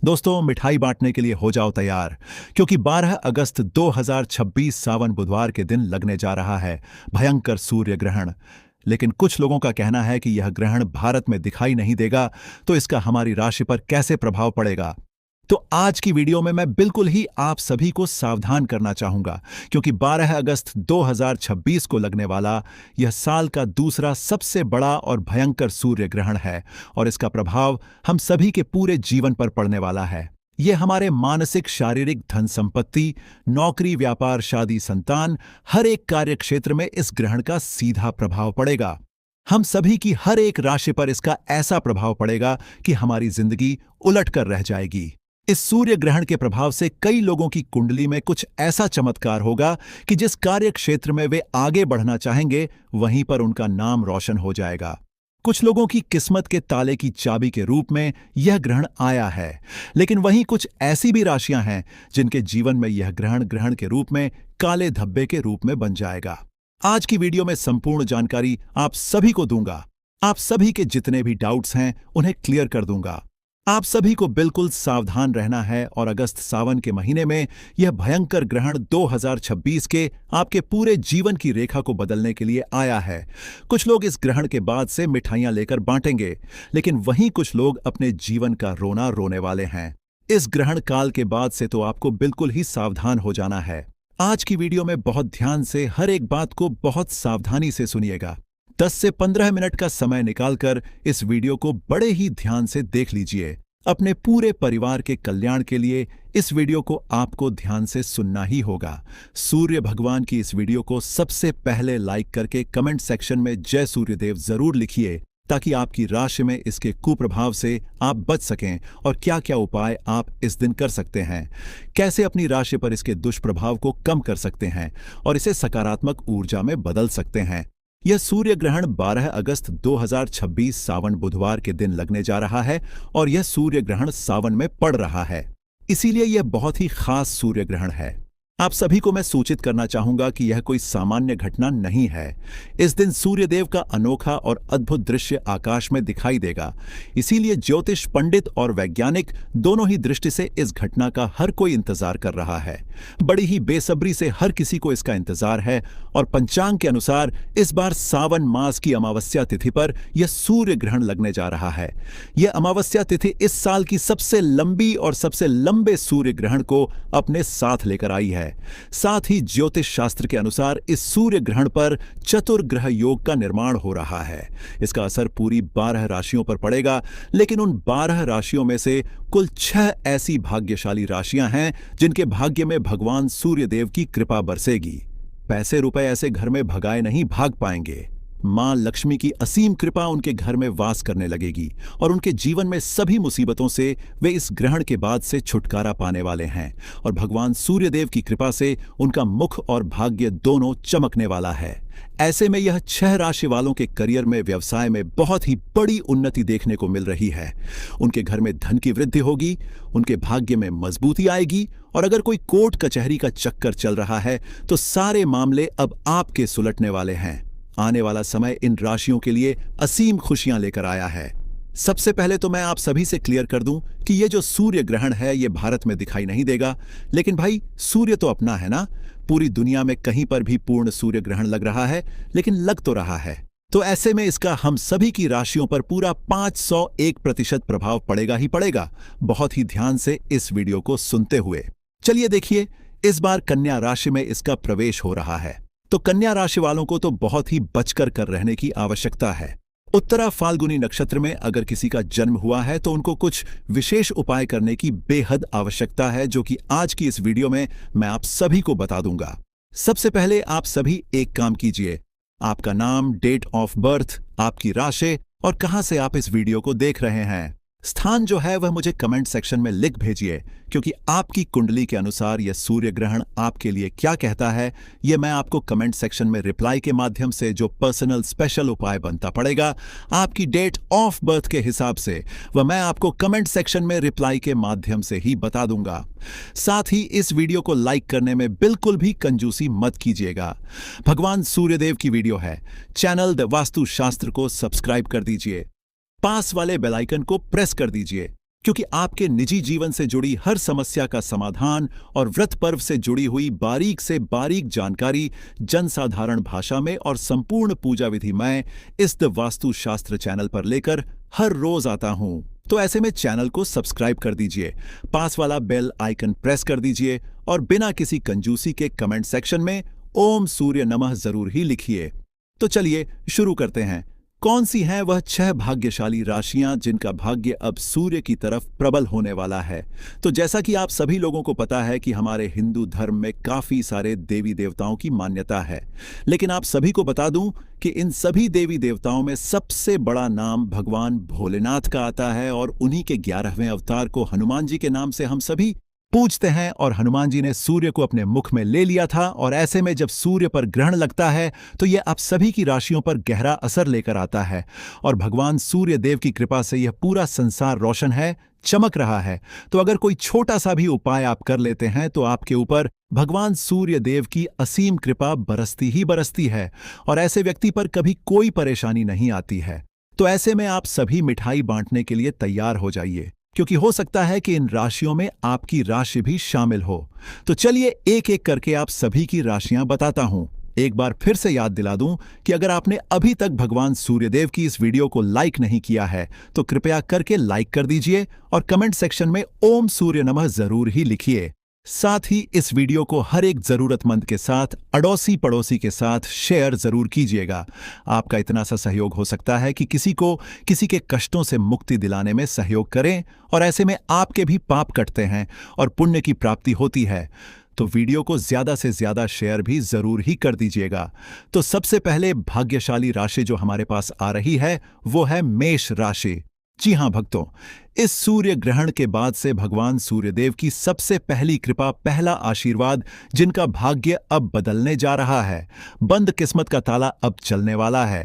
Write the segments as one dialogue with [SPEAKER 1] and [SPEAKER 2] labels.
[SPEAKER 1] दोस्तों, मिठाई बांटने के लिए हो जाओ तैयार, क्योंकि 12 अगस्त 2026 सावन बुधवार के दिन लगने जा रहा है भयंकर सूर्य ग्रहण। लेकिन कुछ लोगों का कहना है कि यह ग्रहण भारत में दिखाई नहीं देगा, तो इसका हमारी राशि पर कैसे प्रभाव पड़ेगा। तो आज की वीडियो में मैं बिल्कुल ही आप सभी को सावधान करना चाहूंगा, क्योंकि 12 अगस्त 2026 को लगने वाला यह साल का दूसरा सबसे बड़ा और भयंकर सूर्य ग्रहण है, और इसका प्रभाव हम सभी के पूरे जीवन पर पड़ने वाला है। यह हमारे मानसिक, शारीरिक, धन संपत्ति, नौकरी, व्यापार, शादी, संतान, हर एक कार्य क्षेत्र में इस ग्रहण का सीधा प्रभाव पड़ेगा। हम सभी की हर एक राशि पर इसका ऐसा प्रभाव पड़ेगा कि हमारी जिंदगी उलट कर रह जाएगी। इस सूर्य ग्रहण के प्रभाव से कई लोगों की कुंडली में कुछ ऐसा चमत्कार होगा कि जिस कार्य क्षेत्र में वे आगे बढ़ना चाहेंगे, वहीं पर उनका नाम रोशन हो जाएगा। कुछ लोगों की किस्मत के ताले की चाबी के रूप में यह ग्रहण आया है, लेकिन वहीं कुछ ऐसी भी राशियां हैं जिनके जीवन में यह ग्रहण के रूप में काले धब्बे के रूप में बन जाएगा। आज की वीडियो में संपूर्ण जानकारी आप सभी को दूंगा। आप सभी के जितने भी डाउट्स हैं उन्हें क्लियर कर दूंगा। आप सभी को बिल्कुल सावधान रहना है, और अगस्त सावन के महीने में यह भयंकर ग्रहण 2026 के आपके पूरे जीवन की रेखा को बदलने के लिए आया है। कुछ लोग इस ग्रहण के बाद से मिठाइयां लेकर बांटेंगे, लेकिन वहीं कुछ लोग अपने जीवन का रोना रोने वाले हैं। इस ग्रहण काल के बाद से तो आपको बिल्कुल ही सावधान हो जाना है। आज की वीडियो में बहुत ध्यान से हर एक बात को बहुत सावधानी से सुनिएगा। 10 से 15 मिनट का समय निकालकर इस वीडियो को बड़े ही ध्यान से देख लीजिए। अपने पूरे परिवार के कल्याण के लिए इस वीडियो को आपको ध्यान से सुनना ही होगा। सूर्य भगवान की इस वीडियो को सबसे पहले लाइक करके कमेंट सेक्शन में जय सूर्यदेव जरूर लिखिए, ताकि आपकी राशि में इसके कुप्रभाव से आप बच सकें, और क्या क्या उपाय आप इस दिन कर सकते हैं, कैसे अपनी राशि पर इसके दुष्प्रभाव को कम कर सकते हैं और इसे सकारात्मक ऊर्जा में बदल सकते हैं। यह सूर्य ग्रहण 12 अगस्त 2026 सावन बुधवार के दिन लगने जा रहा है, और यह सूर्य ग्रहण सावन में पड़ रहा है। इसीलिए यह बहुत ही खास सूर्य ग्रहण है। आप सभी को मैं सूचित करना चाहूंगा कि यह कोई सामान्य घटना नहीं है। इस दिन सूर्यदेव का अनोखा और अद्भुत दृश्य आकाश में दिखाई देगा। इसीलिए ज्योतिष पंडित और वैज्ञानिक दोनों ही दृष्टि से इस घटना का हर कोई इंतजार कर रहा है। बड़ी ही बेसब्री से हर किसी को इसका इंतजार है, और पंचांग के अनुसार इस बार सावन मास की अमावस्या तिथि पर यह सूर्य ग्रहण लगने जा रहा है। यह अमावस्या तिथि इस साल की सबसे लंबी और सबसे लंबे सूर्य ग्रहण को अपने साथ लेकर आई है। साथ ही ज्योतिष शास्त्र के अनुसार इस सूर्य ग्रहण पर चतुर्ग्रह योग का निर्माण हो रहा है। इसका असर पूरी 12 राशियों पर पड़ेगा, लेकिन उन 12 राशियों में से कुल 6 ऐसी भाग्यशाली राशियां हैं जिनके भाग्य में भगवान सूर्यदेव की कृपा बरसेगी। पैसे रुपए ऐसे घर में भगाए नहीं भाग पाएंगे। मां लक्ष्मी की असीम कृपा उनके घर में वास करने लगेगी, और उनके जीवन में सभी मुसीबतों से वे इस ग्रहण के बाद से छुटकारा पाने वाले हैं, और भगवान सूर्यदेव की कृपा से उनका मुख और भाग्य दोनों चमकने वाला है। ऐसे में यह 6 राशि वालों के करियर में, व्यवसाय में बहुत ही बड़ी उन्नति देखने को मिल रही है। उनके घर में धन की वृद्धि होगी, उनके भाग्य में मजबूती आएगी, और अगर कोई कोर्ट कचहरी का चक्कर चल रहा है तो सारे मामले अब आपके सुलटने वाले हैं। आने वाला समय इन राशियों के लिए असीम खुशियां लेकर आया है। सबसे पहले तो मैं आप सभी से क्लियर कर दूं कि ये जो सूर्य ग्रहण है ये भारत में दिखाई नहीं देगा, लेकिन भाई सूर्य तो अपना है ना। पूरी दुनिया में कहीं पर भी पूर्ण सूर्य ग्रहण लग रहा है, लेकिन लग तो रहा है। तो ऐसे में इसका हम सभी की राशियों पर पूरा 501% प्रभाव पड़ेगा ही पड़ेगा। बहुत ही ध्यान से इस वीडियो को सुनते हुए चलिए देखिए, इस बार कन्या राशि में इसका प्रवेश हो रहा है। तो कन्या राशि वालों को तो बहुत ही बचकर कर रहने की आवश्यकता है। उत्तरा फाल्गुनी नक्षत्र में अगर किसी का जन्म हुआ है तो उनको कुछ विशेष उपाय करने की बेहद आवश्यकता है, जो कि आज की इस वीडियो में मैं आप सभी को बता दूंगा। सबसे पहले आप सभी एक काम कीजिए। आपका नाम, डेट ऑफ बर्थ, आपकी राशि और कहां से आप इस वीडियो को देख रहे हैं, स्थान जो है वह मुझे कमेंट सेक्शन में लिख भेजिए, क्योंकि आपकी कुंडली के अनुसार यह सूर्य ग्रहण आपके लिए क्या कहता है, यह मैं आपको कमेंट सेक्शन में रिप्लाई के माध्यम से जो पर्सनल स्पेशल उपाय बनता पड़ेगा आपकी डेट ऑफ बर्थ के हिसाब से, वह मैं आपको कमेंट सेक्शन में रिप्लाई के माध्यम से ही बता दूंगा। साथ ही इस वीडियो को लाइक करने में बिल्कुल भी कंजूसी मत कीजिएगा। भगवान सूर्यदेव की वीडियो है, चैनल द वास्तु शास्त्र को सब्सक्राइब कर दीजिए, पास वाले बेल आइकन को प्रेस कर दीजिए, क्योंकि आपके निजी जीवन से जुड़ी हर समस्या का समाधान और व्रत पर्व से जुड़ी हुई बारीक से बारीक जानकारी जनसाधारण भाषा में और संपूर्ण पूजा विधि मैं इस द वास्तु शास्त्र चैनल पर लेकर हर रोज आता हूं। तो ऐसे में चैनल को सब्सक्राइब कर दीजिए, पास वाला बेल आइकन प्रेस कर दीजिए और बिना किसी कंजूसी के कमेंट सेक्शन में ओम सूर्य नमः जरूर ही लिखिए। तो चलिए शुरू करते हैं। कौन सी हैं वह 6 भाग्यशाली राशियां जिनका भाग्य अब सूर्य की तरफ प्रबल होने वाला है? तो जैसा कि आप सभी लोगों को पता है कि हमारे हिंदू धर्म में काफी सारे देवी देवताओं की मान्यता है, लेकिन आप सभी को बता दूं कि इन सभी देवी देवताओं में सबसे बड़ा नाम भगवान भोलेनाथ का आता है और उन्हीं के 11वें अवतार को हनुमान जी के नाम से हम सभी पूजते हैं। और हनुमान जी ने सूर्य को अपने मुख में ले लिया था और ऐसे में जब सूर्य पर ग्रहण लगता है तो यह आप सभी की राशियों पर गहरा असर लेकर आता है और भगवान सूर्य देव की कृपा से यह पूरा संसार रोशन है, चमक रहा है। तो अगर कोई छोटा सा भी उपाय आप कर लेते हैं तो आपके ऊपर भगवान सूर्य देव की असीम कृपा बरसती ही बरसती है और ऐसे व्यक्ति पर कभी कोई परेशानी नहीं आती है। तो ऐसे में आप सभी मिठाई बांटने के लिए तैयार हो जाइए, क्योंकि हो सकता है कि इन राशियों में आपकी राशि भी शामिल हो। तो चलिए एक एक करके आप सभी की राशियां बताता हूं। एक बार फिर से याद दिला दूं कि अगर आपने अभी तक भगवान सूर्यदेव की इस वीडियो को लाइक नहीं किया है तो कृपया करके लाइक कर दीजिए और कमेंट सेक्शन में ओम सूर्य नमः जरूर ही लिखिए। साथ ही इस वीडियो को हर एक जरूरतमंद के साथ, अड़ोसी पड़ोसी के साथ शेयर जरूर कीजिएगा। आपका इतना सा सहयोग हो सकता है कि किसी को किसी के कष्टों से मुक्ति दिलाने में सहयोग करें और ऐसे में आपके भी पाप कटते हैं और पुण्य की प्राप्ति होती है। तो वीडियो को ज्यादा से ज्यादा शेयर भी जरूर ही कर दीजिएगा। तो सबसे पहले भाग्यशाली राशि जो हमारे पास आ रही है वो है मेष राशि। जी हां भक्तों, इस सूर्य ग्रहण के बाद से भगवान सूर्यदेव की सबसे पहली कृपा, पहला आशीर्वाद जिनका भाग्य अब बदलने जा रहा है। बंद किस्मत का ताला अब चलने वाला है।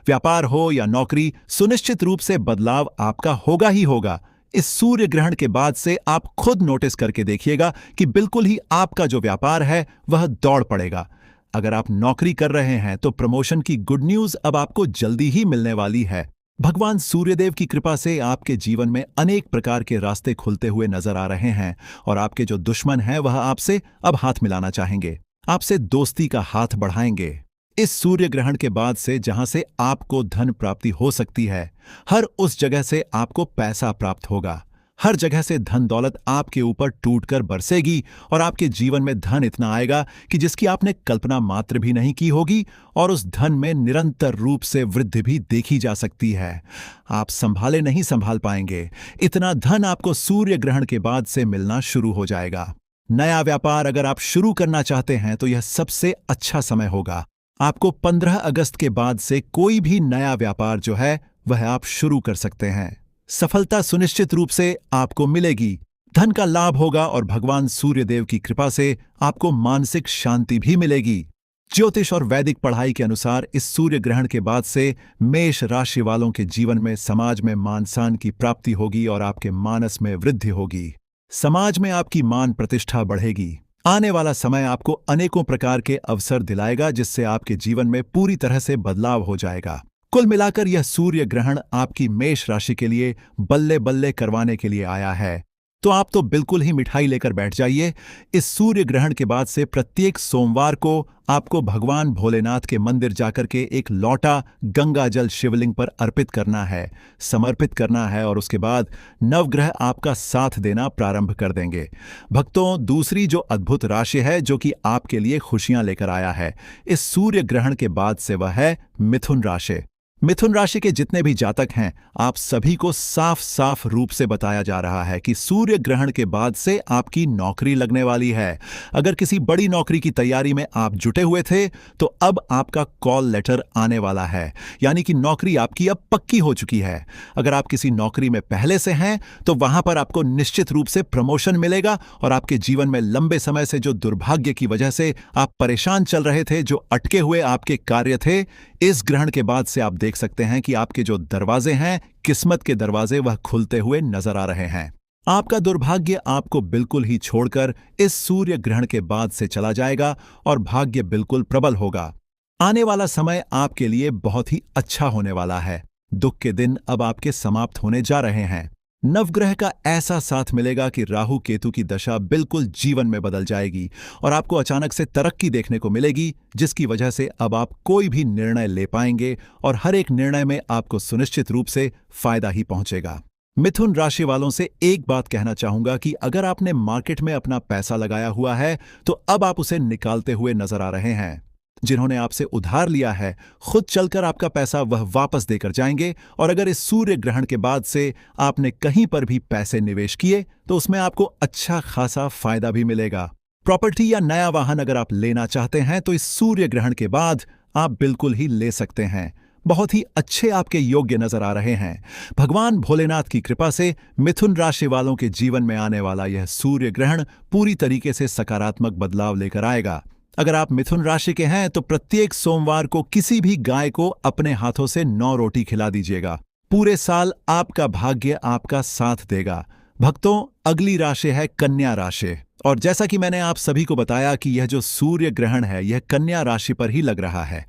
[SPEAKER 1] व्यापार हो या नौकरी, सुनिश्चित रूप से बदलाव आपका होगा ही होगा। इस सूर्य ग्रहण के बाद से आप खुद नोटिस करके देखिएगा कि बिल्कुल ही आपका जो व्यापार है वह दौड़ पड़ेगा। अगर आप नौकरी कर रहे हैं तो प्रमोशन की गुड न्यूज अब आपको जल्दी ही मिलने वाली है। भगवान सूर्यदेव की कृपा से आपके जीवन में अनेक प्रकार के रास्ते खुलते हुए नजर आ रहे हैं और आपके जो दुश्मन हैं वह आपसे अब हाथ मिलाना चाहेंगे, आपसे दोस्ती का हाथ बढ़ाएंगे। इस सूर्य ग्रहण के बाद से जहां से आपको धन प्राप्ति हो सकती है, हर उस जगह से आपको पैसा प्राप्त होगा। हर जगह से धन दौलत आपके ऊपर टूटकर बरसेगी और आपके जीवन में धन इतना आएगा कि जिसकी आपने कल्पना मात्र भी नहीं की होगी और उस धन में निरंतर रूप से वृद्धि भी देखी जा सकती है। आप संभाले नहीं संभाल पाएंगे, इतना धन आपको सूर्य ग्रहण के बाद से मिलना शुरू हो जाएगा। नया व्यापार अगर आप शुरू करना चाहते हैं तो यह सबसे अच्छा समय होगा। आपको 15 अगस्त के बाद से कोई भी नया व्यापार जो है वह आप शुरू कर सकते हैं। सफलता सुनिश्चित रूप से आपको मिलेगी, धन का लाभ होगा और भगवान सूर्यदेव की कृपा से आपको मानसिक शांति भी मिलेगी। ज्योतिष और वैदिक पढ़ाई के अनुसार इस सूर्य ग्रहण के बाद से मेष राशि वालों के जीवन में समाज में मान सम्मान की प्राप्ति होगी और आपके मानस में वृद्धि होगी। समाज में आपकी मान प्रतिष्ठा बढ़ेगी। आने वाला समय आपको अनेकों प्रकार के अवसर दिलाएगा जिससे आपके जीवन में पूरी तरह से बदलाव हो जाएगा। कुल मिलाकर यह सूर्य ग्रहण आपकी मेष राशि के लिए बल्ले बल्ले करवाने के लिए आया है। तो आप तो बिल्कुल ही मिठाई लेकर बैठ जाइए। इस सूर्य ग्रहण के बाद से प्रत्येक सोमवार को आपको भगवान भोलेनाथ के मंदिर जाकर के एक लौटा गंगा जल शिवलिंग पर अर्पित करना है, समर्पित करना है और उसके बाद नवग्रह आपका साथ देना प्रारंभ कर देंगे। भक्तों, दूसरी जो अद्भुत राशि है जो कि आपके लिए खुशियां लेकर आया है इस सूर्य ग्रहण के बाद से वह है मिथुन राशि। मिथुन राशि के जितने भी जातक हैं, आप सभी को साफ साफ रूप से बताया जा रहा है कि सूर्य ग्रहण के बाद से आपकी नौकरी लगने वाली है। अगर किसी बड़ी नौकरी की तैयारी में आप जुटे हुए थे तो अब आपका कॉल लेटर आने वाला है, यानी कि नौकरी आपकी अब पक्की हो चुकी है। अगर आप किसी नौकरी में पहले से हैं तो वहां पर आपको निश्चित रूप से प्रमोशन मिलेगा और आपके जीवन में लंबे समय से जो दुर्भाग्य की वजह से आप परेशान चल रहे थे, जो अटके हुए आपके कार्य थे, इस ग्रहण के बाद से आप देख सकते हैं कि आपके जो दरवाजे हैं, किस्मत के दरवाजे, वह खुलते हुए नजर आ रहे हैं। आपका दुर्भाग्य आपको बिल्कुल ही छोड़कर इस सूर्य ग्रहण के बाद से चला जाएगा और भाग्य बिल्कुल प्रबल होगा। आने वाला समय आपके लिए बहुत ही अच्छा होने वाला है। दुख के दिन अब आपके समाप्त होने जा रहे हैं। नवग्रह का ऐसा साथ मिलेगा कि राहु केतु की दशा बिल्कुल जीवन में बदल जाएगी और आपको अचानक से तरक्की देखने को मिलेगी, जिसकी वजह से अब आप कोई भी निर्णय ले पाएंगे और हर एक निर्णय में आपको सुनिश्चित रूप से फायदा ही पहुंचेगा। मिथुन राशि वालों से एक बात कहना चाहूंगा कि अगर आपने मार्केट में अपना पैसा लगाया हुआ है तो अब आप उसे निकालते हुए नजर आ रहे हैं। जिन्होंने आपसे उधार लिया है, खुद चलकर आपका पैसा वह वापस देकर जाएंगे। और अगर इस सूर्य ग्रहण के बाद से आपने कहीं पर भी पैसे निवेश किए तो उसमें आपको अच्छा खासा फायदा भी मिलेगा। प्रॉपर्टी या नया वाहन अगर आप लेना चाहते हैं तो इस सूर्य ग्रहण के बाद आप बिल्कुल ही ले सकते हैं। बहुत ही अच्छे आपके योग्य नजर आ रहे हैं। भगवान भोलेनाथ की कृपा से मिथुन राशि वालों के जीवन में आने वाला यह सूर्य ग्रहण पूरी तरीके से सकारात्मक बदलाव लेकर आएगा। अगर आप मिथुन राशि के हैं तो प्रत्येक सोमवार को किसी भी गाय को अपने हाथों से 9 रोटी खिला दीजिएगा। पूरे साल आपका भाग्य आपका साथ देगा। भक्तों, अगली राशि है कन्या राशि। और जैसा कि मैंने आप सभी को बताया कि यह जो सूर्य ग्रहण है यह कन्या राशि पर ही लग रहा है,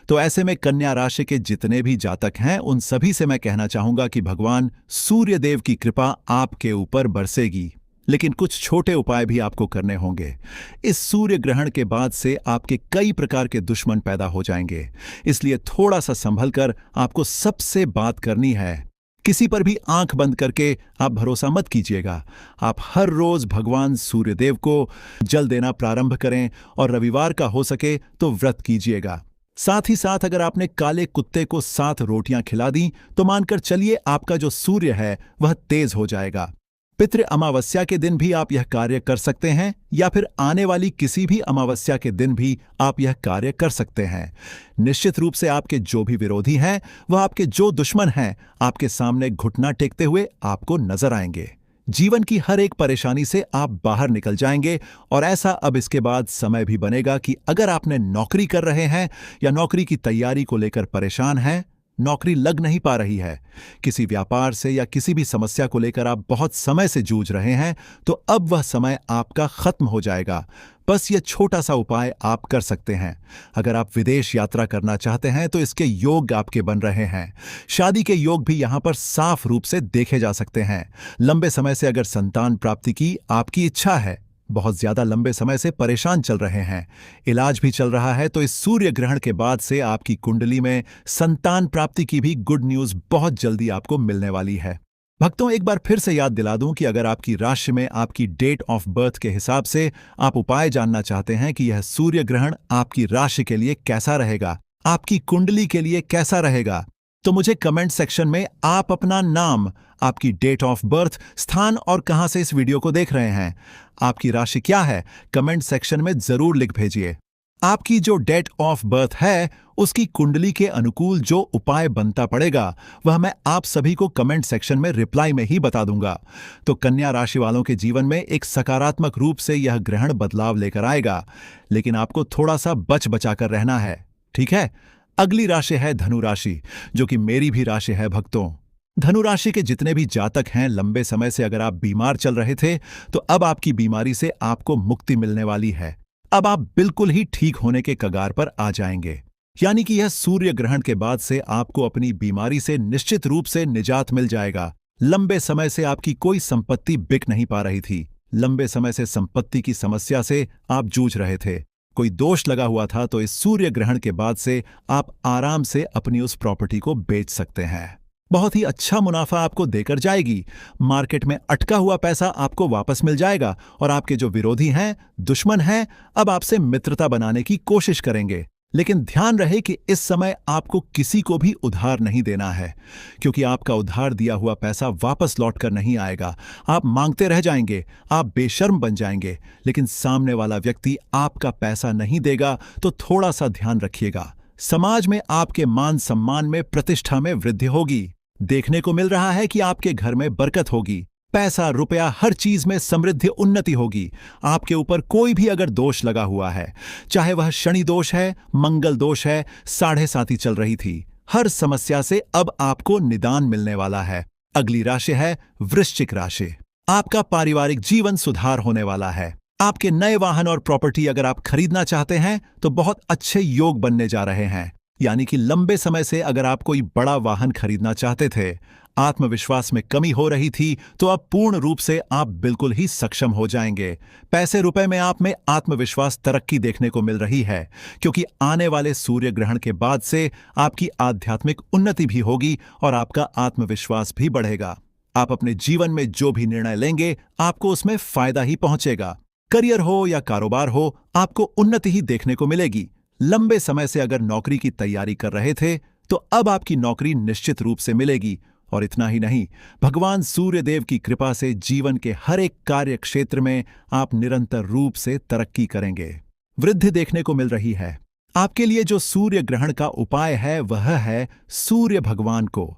[SPEAKER 1] तो ऐसे में कन्या राशि के जितने भी जातक हैं उन सभी से मैं कहना चाहूंगा कि भगवान सूर्य देव की कृपा आपके ऊपर बरसेगी। लेकिन कुछ छोटे उपाय भी आपको करने होंगे। इस सूर्य ग्रहण के बाद से आपके कई प्रकार के दुश्मन पैदा हो जाएंगे, इसलिए थोड़ा सा संभल कर आपको सबसे बात करनी है। किसी पर भी आंख बंद करके आप भरोसा मत कीजिएगा। आप हर रोज भगवान सूर्यदेव को जल देना प्रारंभ करें और रविवार का हो सके तो व्रत कीजिएगा। साथ ही साथ अगर आपने काले कुत्ते को 7 रोटियां खिला दी तो मानकर चलिए आपका जो सूर्य है वह तेज हो जाएगा। पितृ अमावस्या के दिन भी आप यह कार्य कर सकते हैं या फिर आने वाली किसी भी अमावस्या के दिन भी आप यह कार्य कर सकते हैं। निश्चित रूप से आपके जो भी विरोधी हैं, वह आपके जो दुश्मन हैं, आपके सामने घुटना टेकते हुए आपको नजर आएंगे। जीवन की हर एक परेशानी से आप बाहर निकल जाएंगे। और ऐसा अब इसके बाद समय भी बनेगा कि अगर आपने नौकरी कर रहे हैं या नौकरी की तैयारी को लेकर परेशान हैं, नौकरी लग नहीं पा रही है, किसी व्यापार से या किसी भी समस्या को लेकर आप बहुत समय से जूझ रहे हैं, तो अब वह समय आपका खत्म हो जाएगा। बस यह छोटा सा उपाय आप कर सकते हैं। अगर आप विदेश यात्रा करना चाहते हैं तो इसके योग आपके बन रहे हैं। शादी के योग भी यहां पर साफ रूप से देखे जा सकते हैं। लंबे समय से अगर संतान प्राप्ति की आपकी इच्छा है, बहुत ज्यादा लंबे समय से परेशान चल रहे हैं, इलाज भी चल रहा है, तो इस सूर्य ग्रहण के बाद से आपकी कुंडली में संतान प्राप्ति की भी गुड न्यूज बहुत जल्दी आपको मिलने वाली है। भक्तों, एक बार फिर से याद दिला दूं कि अगर आपकी राशि में आपकी डेट ऑफ बर्थ के हिसाब से आप उपाय जानना चाहते हैं कि यह सूर्य ग्रहण आपकी राशि के लिए कैसा रहेगा, आपकी कुंडली के लिए कैसा रहेगा, तो मुझे कमेंट सेक्शन में आप अपना नाम, आपकी डेट ऑफ बर्थ, स्थान और कहां से इस वीडियो को देख रहे हैं, आपकी राशि क्या है, कमेंट सेक्शन में जरूर लिख भेजिए। आपकी जो डेट ऑफ बर्थ है उसकी कुंडली के अनुकूल जो उपाय बनता पड़ेगा वह मैं आप सभी को कमेंट सेक्शन में रिप्लाई में ही बता दूंगा। तो कन्या राशि वालों के जीवन में एक सकारात्मक रूप से यह ग्रहण बदलाव लेकर आएगा, लेकिन आपको थोड़ा सा बच बचा कर रहना है, ठीक है। अगली राशि है धनु राशि, जो कि मेरी भी राशि है। भक्तों, धनु राशि के जितने भी जातक हैं, लंबे समय से अगर आप बीमार चल रहे थे तो अब आपकी बीमारी से आपको मुक्ति मिलने वाली है। अब आप बिल्कुल ही ठीक होने के कगार पर आ जाएंगे। यानी कि यह सूर्य ग्रहण के बाद से आपको अपनी बीमारी से निश्चित रूप से निजात मिल जाएगा। लंबे समय से आपकी कोई संपत्ति बिक नहीं पा रही थी, लंबे समय से संपत्ति की समस्या से आप जूझ रहे थे, कोई दोष लगा हुआ था, तो इस सूर्य ग्रहण के बाद से आप आराम से अपनी उस प्रॉपर्टी को बेच सकते हैं। बहुत ही अच्छा मुनाफा आपको देकर जाएगी। मार्केट में अटका हुआ पैसा आपको वापस मिल जाएगा और आपके जो विरोधी हैं, दुश्मन हैं, अब आपसे मित्रता बनाने की कोशिश करेंगे। लेकिन ध्यान रहे कि इस समय आपको किसी को भी उधार नहीं देना है, क्योंकि आपका उधार दिया हुआ पैसा वापस लौट कर नहीं आएगा। आप मांगते रह जाएंगे, आप बेशर्म बन जाएंगे, लेकिन सामने वाला व्यक्ति आपका पैसा नहीं देगा। तो थोड़ा सा ध्यान रखिएगा। समाज में आपके मान सम्मान में, प्रतिष्ठा में वृद्धि होगी। देखने को मिल रहा है कि आपके घर में बरकत होगी, पैसा रुपया हर चीज में समृद्धि उन्नति होगी। आपके ऊपर कोई भी अगर दोष लगा हुआ है, चाहे वह शनि दोष है, मंगल दोष है, 7.5 चल रही थी, हर समस्या से अब आपको निदान मिलने वाला है। अगली राशि है वृश्चिक राशि। आपका पारिवारिक जीवन सुधार होने वाला है। आपके नए वाहन और प्रॉपर्टी अगर आप खरीदना चाहते हैं तो बहुत अच्छे योग बनने जा रहे हैं। यानी कि लंबे समय से अगर आप कोई बड़ा वाहन खरीदना चाहते थे, आत्मविश्वास में कमी हो रही थी, तो अब पूर्ण रूप से आप बिल्कुल ही सक्षम हो जाएंगे। पैसे रुपए में आप में आत्मविश्वास तरक्की देखने को मिल रही है, क्योंकि आने वाले सूर्य ग्रहण के बाद से आपकी आध्यात्मिक उन्नति भी होगी और आपका आत्मविश्वास भी बढ़ेगा। आप अपने जीवन में जो भी निर्णय लेंगे, आपको उसमें फायदा ही पहुंचेगा। करियर हो या कारोबार हो, आपको उन्नति ही देखने को मिलेगी। लंबे समय से अगर नौकरी की तैयारी कर रहे थे, तो अब आपकी नौकरी निश्चित रूप से मिलेगी। और इतना ही नहीं, भगवान सूर्यदेव की कृपा से जीवन के हर एक कार्य क्षेत्र में आप निरंतर रूप से तरक्की करेंगे। वृद्धि देखने को मिल रही है। आपके लिए जो सूर्य ग्रहण का उपाय है, वह है सूर्य भगवान को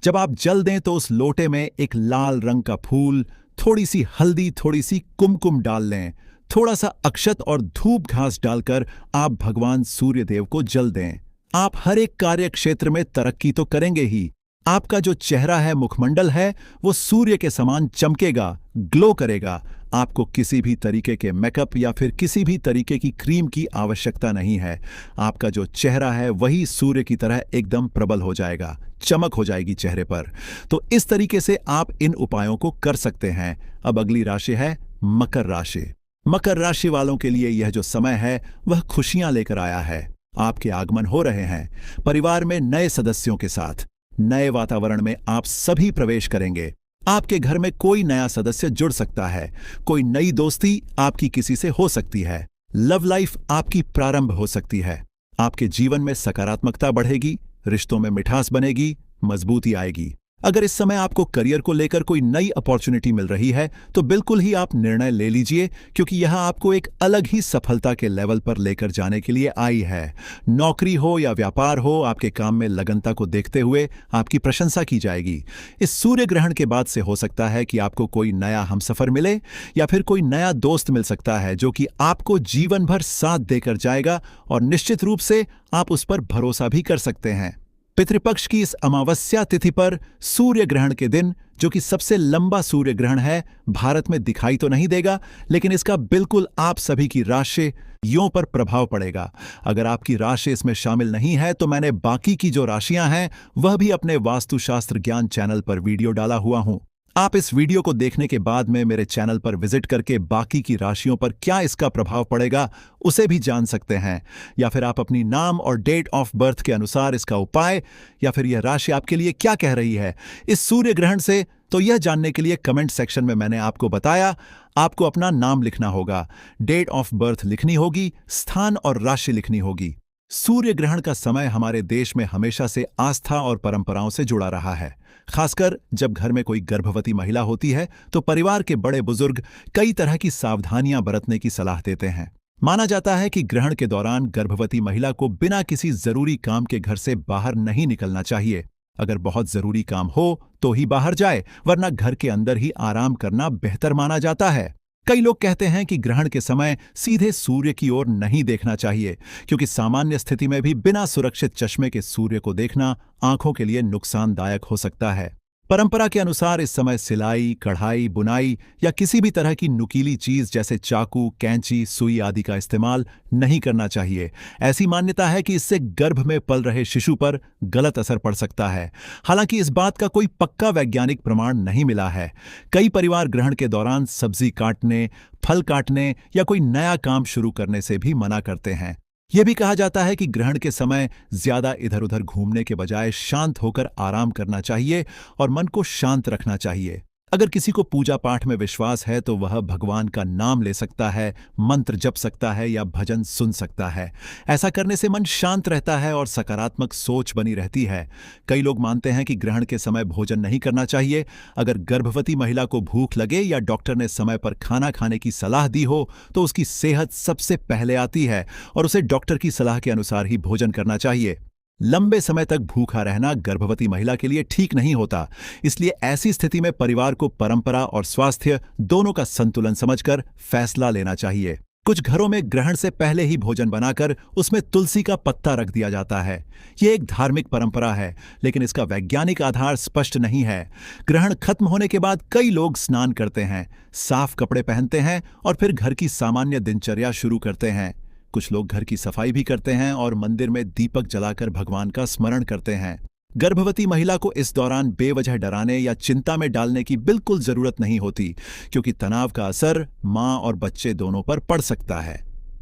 [SPEAKER 1] जब आप जल दें तो उस लोटे में एक लाल रंग का फूल, थोड़ी सी हल्दी, थोड़ी सी कुमकुम डाल लें। थोड़ा सा अक्षत और धूप घास डालकर आप भगवान सूर्यदेव को जल दें। आप हर एक कार्य क्षेत्र में तरक्की तो करेंगे ही, आपका जो चेहरा है, मुखमंडल है, वो सूर्य के समान चमकेगा, ग्लो करेगा। आपको किसी भी तरीके के मेकअप या फिर किसी भी तरीके की क्रीम की आवश्यकता नहीं है। आपका जो चेहरा है वही सूर्य की तरह एकदम प्रबल हो जाएगा, चमक हो जाएगी चेहरे पर। तो इस तरीके से आप इन उपायों को कर सकते हैं। अब अगली राशि है मकर राशि। मकर राशि वालों के लिए यह जो समय है वह खुशियां लेकर आया है। आपके आगमन हो रहे हैं। परिवार में नए सदस्यों के साथ नए वातावरण में आप सभी प्रवेश करेंगे। आपके घर में कोई नया सदस्य जुड़ सकता है। कोई नई दोस्ती आपकी किसी से हो सकती है। लव लाइफ आपकी प्रारंभ हो सकती है। आपके जीवन में सकारात्मकता बढ़ेगी, रिश्तों में मिठास बनेगी, मजबूती आएगी। अगर इस समय आपको करियर को लेकर कोई नई अपॉर्चुनिटी मिल रही है, तो बिल्कुल ही आप निर्णय ले लीजिए, क्योंकि यह आपको एक अलग ही सफलता के लेवल पर लेकर जाने के लिए आई है। नौकरी हो या व्यापार हो, आपके काम में लगनता को देखते हुए आपकी प्रशंसा की जाएगी। इस सूर्य ग्रहण के बाद से हो सकता है कि आपको कोई नया हमसफर मिले या फिर कोई नया दोस्त मिल सकता है, जो कि आपको जीवन भर साथ देकर जाएगा और निश्चित रूप से आप उस पर भरोसा भी कर सकते हैं। पितृपक्ष की इस अमावस्या तिथि पर सूर्य ग्रहण के दिन, जो कि सबसे लंबा सूर्य ग्रहण है, भारत में दिखाई तो नहीं देगा, लेकिन इसका बिल्कुल आप सभी की राशियों पर प्रभाव पड़ेगा। अगर आपकी राशि इसमें शामिल नहीं है, तो मैंने बाकी की जो राशियां हैं वह भी अपने वास्तुशास्त्र ज्ञान चैनल पर वीडियो डाला हुआ हूं। आप इस वीडियो को देखने के बाद में मेरे चैनल पर विजिट करके बाकी की राशियों पर क्या इसका प्रभाव पड़ेगा उसे भी जान सकते हैं, या फिर आप अपनी नाम और डेट ऑफ बर्थ के अनुसार इसका उपाय या फिर यह राशि आपके लिए क्या कह रही है इस सूर्य ग्रहण से, तो यह जानने के लिए कमेंट सेक्शन में मैंने आपको बताया। आपको अपना नाम लिखना होगा, डेट ऑफ बर्थ लिखनी होगी, स्थान और राशि लिखनी होगी। सूर्य ग्रहण का समय हमारे देश में हमेशा से आस्था और परंपराओं से जुड़ा रहा है। खासकर जब घर में कोई गर्भवती महिला होती है, तो परिवार के बड़े बुजुर्ग कई तरह की सावधानियां बरतने की सलाह देते हैं। माना जाता है कि ग्रहण के दौरान गर्भवती महिला को बिना किसी जरूरी काम के घर से बाहर नहीं निकलना चाहिए। अगर बहुत जरूरी काम हो तो ही बाहर जाए, वरना घर के अंदर ही आराम करना बेहतर माना जाता है। कई लोग कहते हैं कि ग्रहण के समय सीधे सूर्य की ओर नहीं देखना चाहिए, क्योंकि सामान्य स्थिति में भी बिना सुरक्षित चश्मे के सूर्य को देखना आंखों के लिए नुकसानदायक हो सकता है। परंपरा के अनुसार इस समय सिलाई, कढ़ाई, बुनाई या किसी भी तरह की नुकीली चीज जैसे चाकू, कैंची, सुई आदि का इस्तेमाल नहीं करना चाहिए। ऐसी मान्यता है कि इससे गर्भ में पल रहे शिशु पर गलत असर पड़ सकता है। हालांकि इस बात का कोई पक्का वैज्ञानिक प्रमाण नहीं मिला है। कई परिवार ग्रहण के दौरान सब्जी काटने, फल काटने या कोई नया काम शुरू करने से भी मना करते हैं। यह भी कहा जाता है कि ग्रहण के समय ज्यादा इधर उधर घूमने के बजाय शांत होकर आराम करना चाहिए और मन को शांत रखना चाहिए। अगर किसी को पूजा पाठ में विश्वास है तो वह भगवान का नाम ले सकता है, मंत्र जप सकता है या भजन सुन सकता है। ऐसा करने से मन शांत रहता है और सकारात्मक सोच बनी रहती है। कई लोग मानते हैं कि ग्रहण के समय भोजन नहीं करना चाहिए। अगर गर्भवती महिला को भूख लगे या डॉक्टर ने समय पर खाना खाने की सलाह दी हो, तो उसकी सेहत सबसे पहले आती है और उसे डॉक्टर की सलाह के अनुसार ही भोजन करना चाहिए। लंबे समय तक भूखा रहना गर्भवती महिला के लिए ठीक नहीं होता। इसलिए ऐसी स्थिति में परिवार को परंपरा और स्वास्थ्य दोनों का संतुलन समझकर फैसला लेना चाहिए। कुछ घरों में ग्रहण से पहले ही भोजन बनाकर उसमें तुलसी का पत्ता रख दिया जाता है। यह एक धार्मिक परंपरा है, लेकिन इसका वैज्ञानिक आधार स्पष्ट नहीं है। ग्रहण खत्म होने के बाद कई लोग स्नान करते हैं, साफ कपड़े पहनते हैं और फिर घर की सामान्य दिनचर्या शुरू करते हैं। कुछ लोग घर की सफाई भी करते हैं और मंदिर में दीपक जलाकर भगवान का स्मरण करते हैं। गर्भवती महिला को इस दौरान बेवजह डराने या चिंता में डालने की बिल्कुल जरूरत नहीं होती, क्योंकि तनाव का असर मां और बच्चे दोनों पर पड़ सकता है।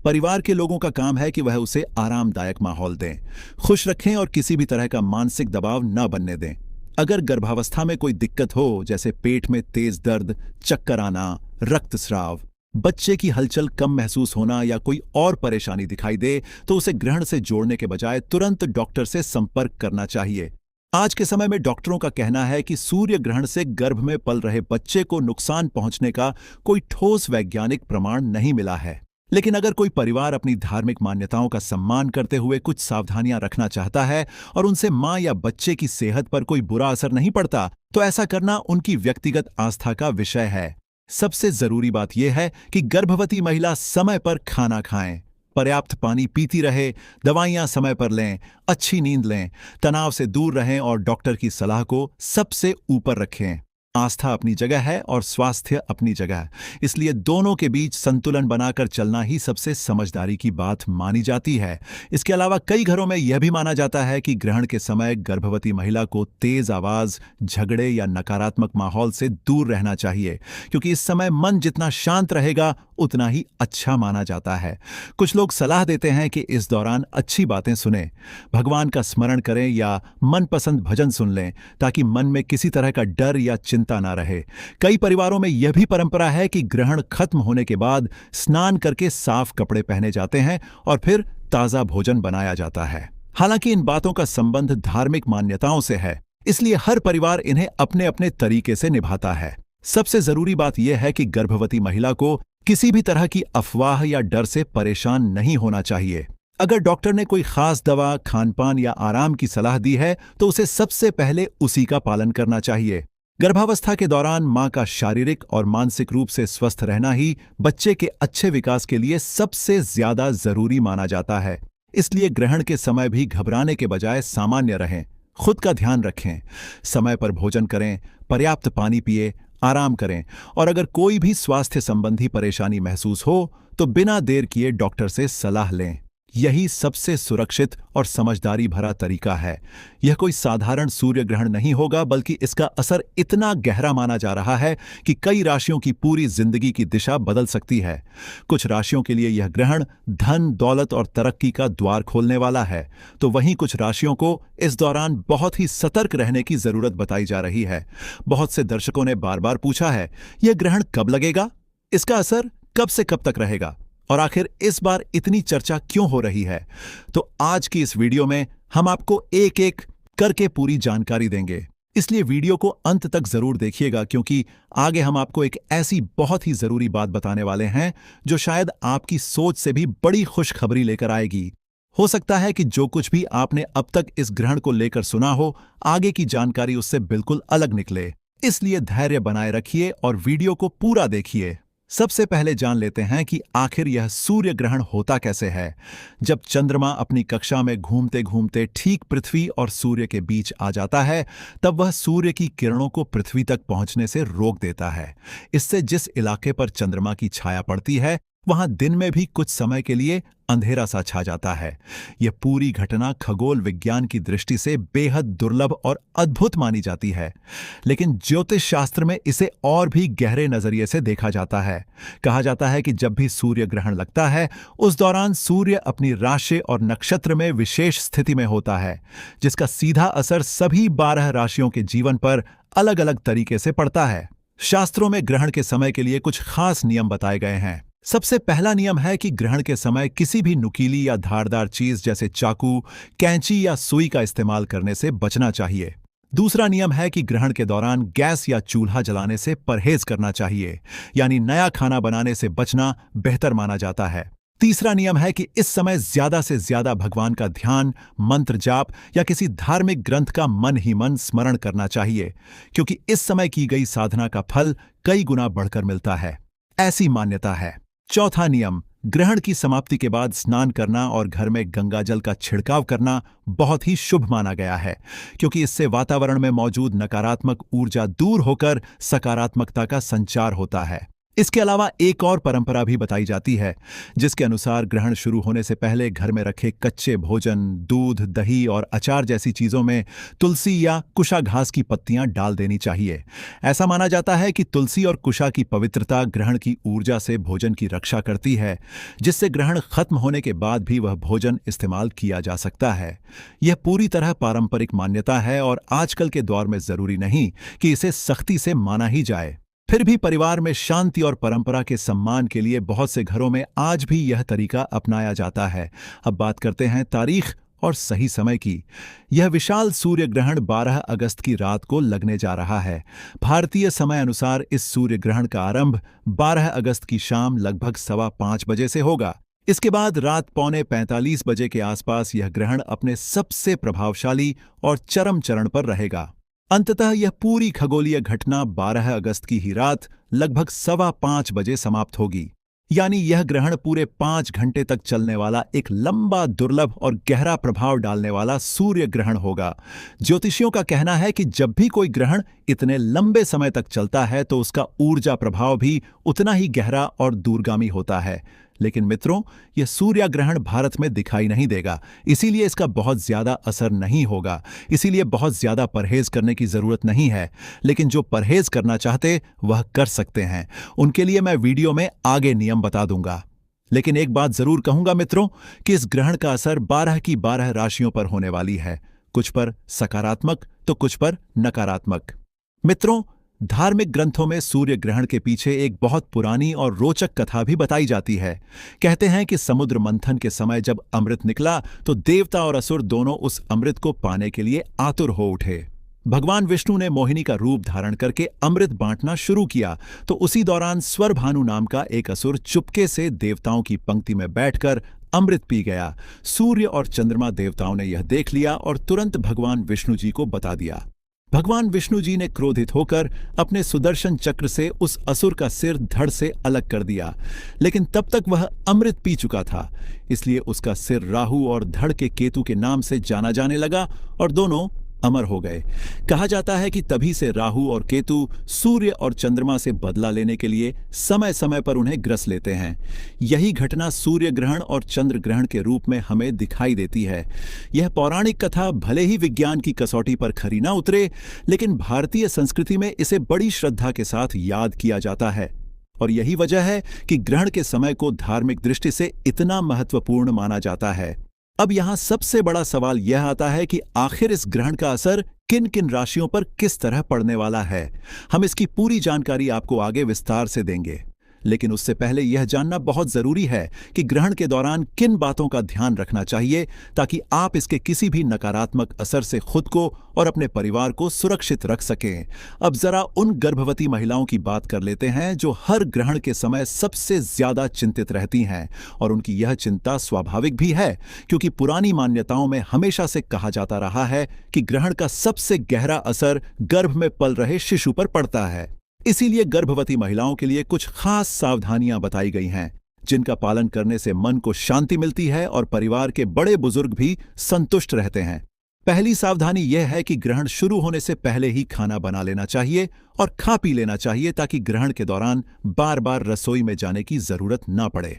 [SPEAKER 1] परिवार के लोगों का काम है कि वह उसे आरामदायक माहौल दें, खुश रखें और किसी भी तरह का मानसिक दबाव न बनने दें। अगर गर्भावस्था में कोई दिक्कत हो, जैसे पेट में तेज दर्द, चक्कर आना, रक्तस्राव, बच्चे की हलचल कम महसूस होना या कोई और परेशानी दिखाई दे, तो उसे ग्रहण से जोड़ने के बजाय तुरंत डॉक्टर से संपर्क करना चाहिए। आज के समय में डॉक्टरों का कहना है कि सूर्य ग्रहण से गर्भ में पल रहे बच्चे को नुकसान पहुंचने का कोई ठोस वैज्ञानिक प्रमाण नहीं मिला है। लेकिन अगर कोई परिवार अपनी धार्मिक मान्यताओं का सम्मान करते हुए कुछ सावधानियां रखना चाहता है और उनसे मां या बच्चे की सेहत पर कोई बुरा असर नहीं पड़ता, तो ऐसा करना उनकी व्यक्तिगत आस्था का विषय है। सबसे जरूरी बात यह है कि गर्भवती महिला समय पर खाना खाएं, पर्याप्त पानी पीती रहे, दवाइयां समय पर लें, अच्छी नींद लें, तनाव से दूर रहें और डॉक्टर की सलाह को सबसे ऊपर रखें। आस्था अपनी जगह है और स्वास्थ्य अपनी जगह, इसलिए दोनों के बीच संतुलन बनाकर चलना ही सबसे समझदारी की बात मानी जाती है। इसके अलावा कई घरों में यह भी माना जाता है कि ग्रहण के समय गर्भवती महिला को तेज आवाज, झगड़े या नकारात्मक माहौल से दूर रहना चाहिए, क्योंकि इस समय मन जितना शांत रहेगा उतना ही अच्छा माना जाता है। कुछ लोग सलाह देते हैं कि इस दौरान अच्छी बातें सुनें, भगवान का स्मरण करें या मनपसंद भजन सुन लें, ताकि मन में किसी तरह का डर या चिंता ना रहे। कई परिवारों में यह भी परंपरा है कि ग्रहण खत्म होने के बाद स्नान करके साफ कपड़े पहने जाते हैं और फिर ताजा भोजन बनाया जाता है। हालांकि इन बातों का संबंध धार्मिक मान्यताओं से है, इसलिए हर परिवार इन्हें अपने अपने तरीके से निभाता है। सबसे जरूरी बात यह है कि गर्भवती महिला को किसी भी तरह की अफवाह या डर से परेशान नहीं होना चाहिए। अगर डॉक्टर ने कोई खास दवा, खानपान या आराम की सलाह दी है, तो उसे सबसे पहले उसी का पालन करना चाहिए। गर्भावस्था के दौरान मां का शारीरिक और मानसिक रूप से स्वस्थ रहना ही बच्चे के अच्छे विकास के लिए सबसे ज्यादा जरूरी माना जाता है। इसलिए ग्रहण के समय भी घबराने के बजाय सामान्य रहें, खुद का ध्यान रखें, समय पर भोजन करें, पर्याप्त पानी पिए, आराम करें और अगर कोई भी स्वास्थ्य संबंधी परेशानी महसूस हो तो बिना देर किए डॉक्टर से सलाह लें। यही सबसे सुरक्षित और समझदारी भरा तरीका है। यह कोई साधारण सूर्य ग्रहण नहीं होगा, बल्कि इसका असर इतना गहरा माना जा रहा है कि कई राशियों की पूरी जिंदगी की दिशा बदल सकती है। कुछ राशियों के लिए यह ग्रहण धन, दौलत और तरक्की का द्वार खोलने वाला है, तो वहीं कुछ राशियों को इस दौरान बहुत ही सतर्क रहने की जरूरत बताई जा रही है। बहुत से दर्शकों ने बार बार पूछा है, यह ग्रहण कब लगेगा, इसका असर कब से कब तक रहेगा और आखिर इस बार इतनी चर्चा क्यों हो रही है। तो आज की इस वीडियो में हम आपको एक एक करके पूरी जानकारी देंगे, इसलिए वीडियो को अंत तक जरूर देखिएगा, क्योंकि आगे हम आपको एक ऐसी बहुत ही जरूरी बात बताने वाले हैं जो शायद आपकी सोच से भी बड़ी खुशखबरी लेकर आएगी। हो सकता है कि जो कुछ भी आपने अब तक इस ग्रहण को लेकर सुना हो, आगे की जानकारी उससे बिल्कुल अलग निकले। इसलिए धैर्य बनाए रखिए और वीडियो को पूरा देखिए। सबसे पहले जान लेते हैं कि आखिर यह सूर्य ग्रहण होता कैसे है। जब चंद्रमा अपनी कक्षा में घूमते घूमते ठीक पृथ्वी और सूर्य के बीच आ जाता है, तब वह सूर्य की किरणों को पृथ्वी तक पहुंचने से रोक देता है। इससे जिस इलाके पर चंद्रमा की छाया पड़ती है, वहां दिन में भी कुछ समय के लिए अंधेरा सा छा जाता है। यह पूरी घटना खगोल विज्ञान की दृष्टि से बेहद दुर्लभ और अद्भुत मानी जाती है, लेकिन ज्योतिष शास्त्र में इसे और भी गहरे नजरिए से देखा जाता है। कहा जाता है कि जब भी सूर्य ग्रहण लगता है, उस दौरान सूर्य अपनी राशि और नक्षत्र में विशेष स्थिति में होता है, जिसका सीधा असर सभी 12 राशियों के जीवन पर अलग अलग तरीके से पड़ता है। शास्त्रों में ग्रहण के समय के लिए कुछ खास नियम बताए गए हैं। सबसे पहला नियम है कि ग्रहण के समय किसी भी नुकीली या धारदार चीज जैसे चाकू, कैंची या सुई का इस्तेमाल करने से बचना चाहिए। दूसरा नियम है कि ग्रहण के दौरान गैस या चूल्हा जलाने से परहेज करना चाहिए, यानी नया खाना बनाने से बचना बेहतर माना जाता है। तीसरा नियम है कि इस समय ज्यादा से ज्यादा भगवान का ध्यान, मंत्र जाप या किसी धार्मिक ग्रंथ का मन ही मन स्मरण करना चाहिए, क्योंकि इस समय की गई साधना का फल कई गुना बढ़कर मिलता है, ऐसी मान्यता है। चौथा नियम, ग्रहण की समाप्ति के बाद स्नान करना और घर में गंगाजल का छिड़काव करना बहुत ही शुभ माना गया है, क्योंकि इससे वातावरण में मौजूद नकारात्मक ऊर्जा दूर होकर सकारात्मकता का संचार होता है। इसके अलावा एक और परंपरा भी बताई जाती है, जिसके अनुसार ग्रहण शुरू होने से पहले घर में रखे कच्चे भोजन, दूध, दही और अचार जैसी चीजों में तुलसी या कुशा घास की पत्तियां डाल देनी चाहिए। ऐसा माना जाता है कि तुलसी और कुशा की पवित्रता ग्रहण की ऊर्जा से भोजन की रक्षा करती है, जिससे ग्रहण खत्म होने के बाद भी वह भोजन इस्तेमाल किया जा सकता है। यह पूरी तरह पारंपरिक मान्यता है और आजकल के दौर में जरूरी नहीं कि इसे सख्ती से माना ही जाए। फिर भी परिवार में शांति और परंपरा के सम्मान के लिए बहुत से घरों में आज भी यह तरीका अपनाया जाता है। अब बात करते हैं तारीख और सही समय की। यह विशाल सूर्य ग्रहण 12 अगस्त की रात को लगने जा रहा है। भारतीय समय अनुसार इस सूर्य ग्रहण का आरंभ 12 अगस्त की शाम लगभग 5:15 बजे से होगा। इसके बाद रात 4:45 बजे के आसपास यह ग्रहण अपने सबसे प्रभावशाली और चरम चरण पर रहेगा। अंततः यह पूरी खगोलीय घटना 12 अगस्त की ही रात लगभग 5:15 बजे समाप्त होगी। यानी यह ग्रहण पूरे 5 घंटे तक चलने वाला एक लंबा, दुर्लभ और गहरा प्रभाव डालने वाला सूर्य ग्रहण होगा। ज्योतिषियों का कहना है कि जब भी कोई ग्रहण इतने लंबे समय तक चलता है तो उसका ऊर्जा प्रभाव भी उतना ही गहरा और दूरगामी होता है। लेकिन मित्रों, यह सूर्य ग्रहण भारत में दिखाई नहीं देगा, इसीलिए इसका बहुत ज्यादा असर नहीं होगा। इसीलिए बहुत ज्यादा परहेज करने की जरूरत नहीं है। लेकिन जो परहेज करना चाहते वह कर सकते हैं। उनके लिए मैं वीडियो में आगे नियम बता दूंगा। लेकिन एक बात जरूर कहूंगा मित्रों कि इस ग्रहण का असर 12 की 12 राशियों पर होने वाली है। कुछ पर सकारात्मक तो कुछ पर नकारात्मक। मित्रों, धार्मिक ग्रंथों में सूर्य ग्रहण के पीछे एक बहुत पुरानी और रोचक कथा भी बताई जाती है। कहते हैं कि समुद्र मंथन के समय जब अमृत निकला तो देवता और असुर दोनों उस अमृत को पाने के लिए आतुर हो उठे। भगवान विष्णु ने मोहिनी का रूप धारण करके अमृत बांटना शुरू किया तो उसी दौरान स्वरभानु नाम का एक असुर चुपके से देवताओं की पंक्ति में बैठकर अमृत पी गया। सूर्य और चंद्रमा देवताओं ने यह देख लिया और तुरंत भगवान विष्णु जी को बता दिया। भगवान विष्णु जी ने क्रोधित होकर अपने सुदर्शन चक्र से उस असुर का सिर धड़ से अलग कर दिया। लेकिन तब तक वह अमृत पी चुका था, इसलिए उसका सिर राहु और धड़ के केतु के नाम से जाना जाने लगा और दोनों अमर हो गए। कहा जाता है कि तभी से राहु और केतु सूर्य और चंद्रमा से बदला लेने के लिए समय समय पर उन्हें ग्रस लेते हैं। यही घटना सूर्य ग्रहण और चंद्र ग्रहण के रूप में हमें दिखाई देती है। यह पौराणिक कथा भले ही विज्ञान की कसौटी पर खरी ना उतरे, लेकिन भारतीय संस्कृति में इसे बड़ी श्रद्धा के साथ याद किया जाता है। और यही वजह है कि ग्रहण के समय को धार्मिक दृष्टि से इतना महत्वपूर्ण माना जाता है। अब यहां सबसे बड़ा सवाल यह आता है कि आखिर इस ग्रहण का असर किन किन राशियों पर किस तरह पड़ने वाला है। हम इसकी पूरी जानकारी आपको आगे विस्तार से देंगे, लेकिन उससे पहले यह जानना बहुत जरूरी है कि ग्रहण के दौरान किन बातों का ध्यान रखना चाहिए ताकि आप इसके किसी भी नकारात्मक असर से खुद को और अपने परिवार को सुरक्षित रख सकें। अब जरा उन गर्भवती महिलाओं की बात कर लेते हैं जो हर ग्रहण के समय सबसे ज्यादा चिंतित रहती हैं। और उनकी यह चिंता स्वाभाविक भी है, क्योंकि पुरानी मान्यताओं में हमेशा से कहा जाता रहा है कि ग्रहण का सबसे गहरा असर गर्भ में पल रहे शिशु पर पड़ता है। इसीलिए गर्भवती महिलाओं के लिए कुछ खास सावधानियां बताई गई हैं, जिनका पालन करने से मन को शांति मिलती है और परिवार के बड़े बुजुर्ग भी संतुष्ट रहते हैं। पहली सावधानी यह है कि ग्रहण शुरू होने से पहले ही खाना बना लेना चाहिए और खा पी लेना चाहिए ताकि ग्रहण के दौरान बार बार रसोई में जाने की जरूरत ना पड़े।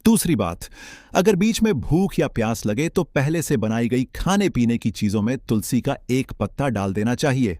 [SPEAKER 1] दूसरी बात, अगर बीच में भूख या प्यास लगे तो पहले से बनाई गई खाने पीने की चीजों में तुलसी का एक पत्ता डाल देना चाहिए।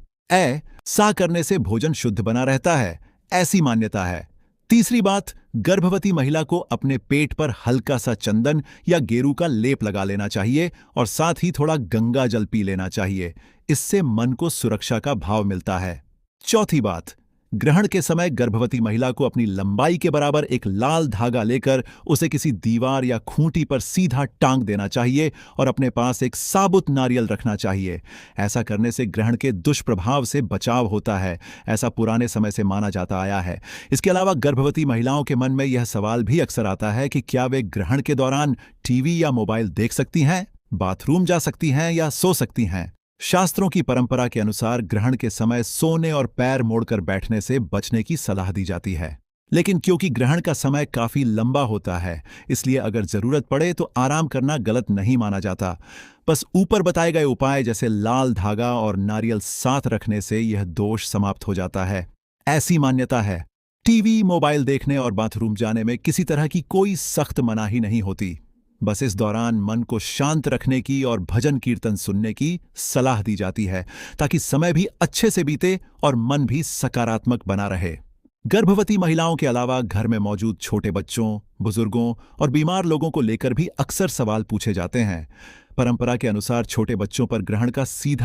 [SPEAKER 1] सा करने से भोजन शुद्ध बना रहता है, ऐसी मान्यता है। तीसरी बात, गर्भवती महिला को अपने पेट पर हल्का सा चंदन या गेरू का लेप लगा लेना चाहिए और साथ ही थोड़ा गंगा जल पी लेना चाहिए। इससे मन को सुरक्षा का भाव मिलता है। चौथी बात, ग्रहण के समय गर्भवती महिला को अपनी लंबाई के बराबर एक लाल धागा लेकर उसे किसी दीवार या खूंटी पर सीधा टांग देना चाहिए और अपने पास एक साबुत नारियल रखना चाहिए। ऐसा करने से ग्रहण के दुष्प्रभाव से बचाव होता है, ऐसा पुराने समय से माना जाता आया है। इसके अलावा गर्भवती महिलाओं के मन में यह सवाल भी अक्सर आता है कि क्या वे ग्रहण के दौरान टीवी या मोबाइल देख सकती हैं, बाथरूम जा सकती हैं या सो सकती हैं। शास्त्रों की परंपरा के अनुसार ग्रहण के समय सोने और पैर मोड़कर बैठने से बचने की सलाह दी जाती है। लेकिन क्योंकि ग्रहण का समय काफी लंबा होता है, इसलिए अगर जरूरत पड़े तो आराम करना गलत नहीं माना जाता। बस ऊपर बताए गए उपाय जैसे लाल धागा और नारियल साथ रखने से यह दोष समाप्त हो जाता है, ऐसी मान्यता है। टीवी, मोबाइल देखने और बाथरूम जाने में किसी तरह की कोई सख्त मनाही नहीं होती। बस इस दौरान मन को शांत रखने की और भजन कीर्तन सुनने की सलाह दी जाती है, ताकि समय भी अच्छे से बीते और मन भी सकारात्मक बना रहे। गर्भवती महिलाओं के अलावा घर में मौजूद छोटे बच्चों, बुजुर्गों और बीमार लोगों को लेकर भी अक्सर सवाल पूछे जाते हैं। परंपरा के अनुसार छोटे बच्चों पर ग्रहण का सीधा